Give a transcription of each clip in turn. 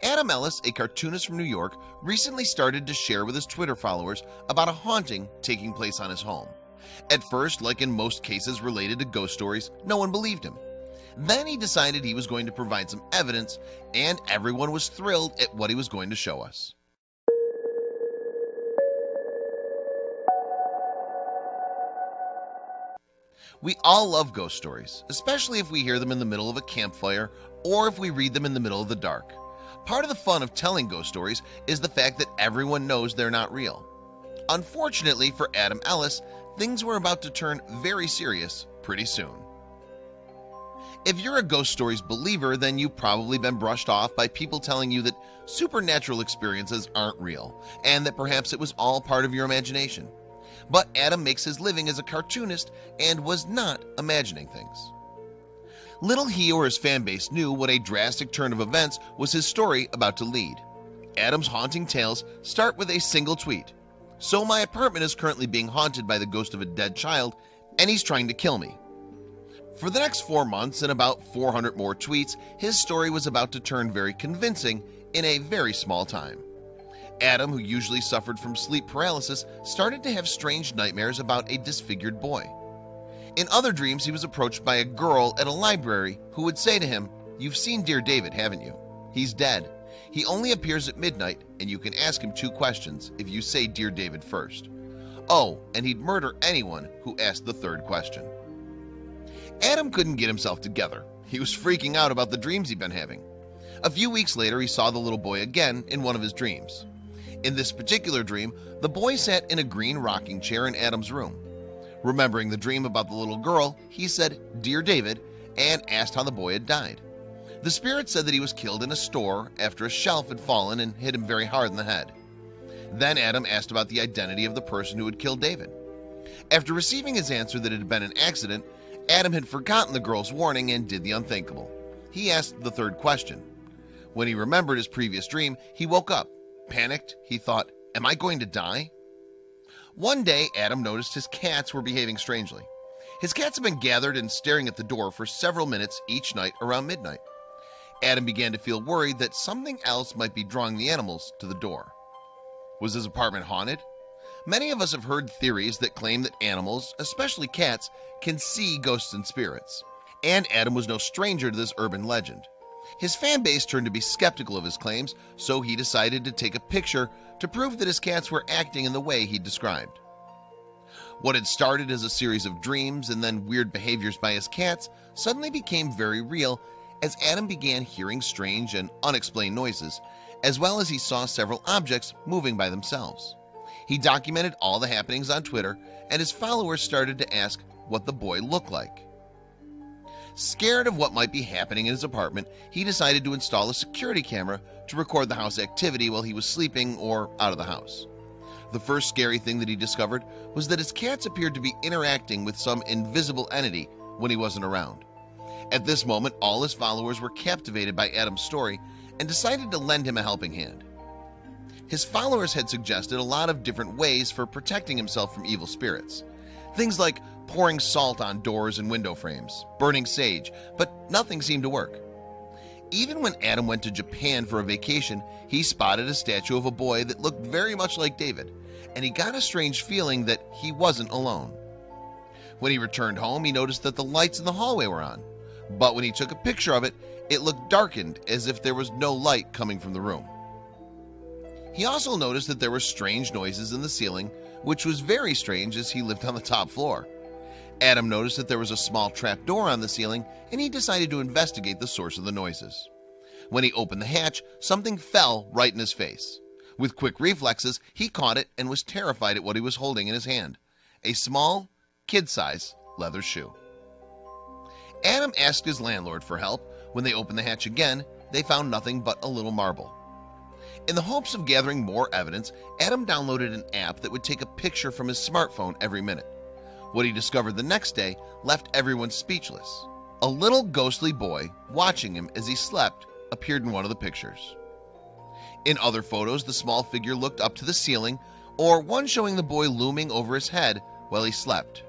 Adam Ellis, a cartoonist from New York, recently started to share with his Twitter followers about a haunting taking place on his home. At first, like in most cases related to ghost stories, no one believed him. Then he decided he was going to provide some evidence, and everyone was thrilled at what he was going to show us. We all love ghost stories, especially if we hear them in the middle of a campfire or if we read them in the middle of the dark. Part of the fun of telling ghost stories is the fact that everyone knows they're not real. Unfortunately for Adam Ellis, things were about to turn very serious pretty soon. If you're a ghost stories believer, then you've probably been brushed off by people telling you that supernatural experiences aren't real and that perhaps it was all part of your imagination. But Adam makes his living as a cartoonist and was not imagining things. Little he or his fan base knew what a drastic turn of events was his story about to lead. Adam's haunting tales start with a single tweet. "So my apartment is currently being haunted by the ghost of a dead child, and he's trying to kill me." For the next 4 months and about 400 more tweets, his story was about to turn very convincing in a very small time. Adam, who usually suffered from sleep paralysis, started to have strange nightmares about a disfigured boy. In other dreams, he was approached by a girl at a library who would say to him, "You've seen Dear David, haven't you? He's dead. He only appears at midnight, and you can ask him 2 questions if you say Dear David first. Oh, and he'd murder anyone who asked the 3rd question." Adam couldn't get himself together. He was freaking out about the dreams he'd been having. A few weeks later, he saw the little boy again in one of his dreams. In this particular dream, the boy sat in a green rocking chair in Adam's room. Remembering the dream about the little girl, he said, "Dear David," and asked how the boy had died. The spirit said that he was killed in a store after a shelf had fallen and hit him very hard in the head. Then Adam asked about the identity of the person who had killed David. After receiving his answer that it had been an accident, Adam had forgotten the girl's warning and did the unthinkable. He asked the 3rd question. When he remembered his previous dream, he woke up. Panicked, he thought, "Am I going to die?" One day, Adam noticed his cats were behaving strangely. His cats had been gathered and staring at the door for several minutes each night around midnight. Adam began to feel worried that something else might be drawing the animals to the door. Was his apartment haunted? Many of us have heard theories that claim that animals, especially cats, can see ghosts and spirits. And Adam was no stranger to this urban legend. His fan base turned to be skeptical of his claims, so he decided to take a picture to prove that his cats were acting in the way he described. What had started as a series of dreams and then weird behaviors by his cats suddenly became very real as Adam began hearing strange and unexplained noises, as well as he saw several objects moving by themselves. He documented all the happenings on Twitter, and his followers started to ask what the boy looked like. Scared of what might be happening in his apartment, he decided to install a security camera to record the house activity while he was sleeping or out of the house. The first scary thing that he discovered was that his cats appeared to be interacting with some invisible entity when he wasn't around. At this moment, all his followers were captivated by Adam's story and decided to lend him a helping hand. His followers had suggested a lot of different ways for protecting himself from evil spirits. Things like pouring salt on doors and window frames, burning sage, but nothing seemed to work. Even when Adam went to Japan for a vacation, he spotted a statue of a boy that looked very much like David, and he got a strange feeling that he wasn't alone. When he returned home, he noticed that the lights in the hallway were on, but when he took a picture of it, it looked darkened as if there was no light coming from the room. He also noticed that there were strange noises in the ceiling, which was very strange as he lived on the top floor. Adam noticed that there was a small trap door on the ceiling, and he decided to investigate the source of the noises. When he opened the hatch, something fell right in his face. With quick reflexes, he caught it and was terrified at what he was holding in his hand, a small, kid-size leather shoe. Adam asked his landlord for help. When they opened the hatch again, they found nothing but a little marble. In the hopes of gathering more evidence, Adam downloaded an app that would take a picture from his smartphone every minute. What he discovered the next day left everyone speechless. A little ghostly boy watching him as he slept appeared in one of the pictures. In other photos, the small figure looked up to the ceiling, or one showing the boy looming over his head while he slept.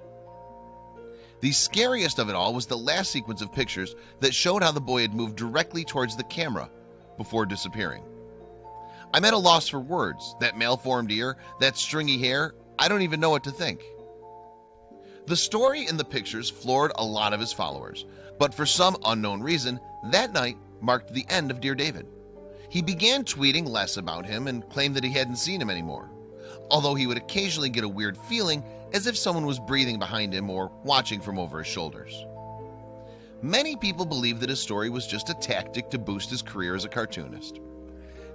The scariest of it all was the last sequence of pictures that showed how the boy had moved directly towards the camera, before disappearing. I'm at a loss for words. That malformed ear, that stringy hair, I don't even know what to think. The story and the pictures floored a lot of his followers, but for some unknown reason, that night marked the end of Dear David. He began tweeting less about him and claimed that he hadn't seen him anymore, although he would occasionally get a weird feeling as if someone was breathing behind him or watching from over his shoulders. Many people believe that his story was just a tactic to boost his career as a cartoonist.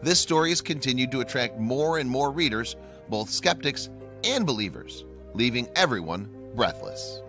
This story has continued to attract more and more readers, both skeptics and believers, leaving everyone breathless.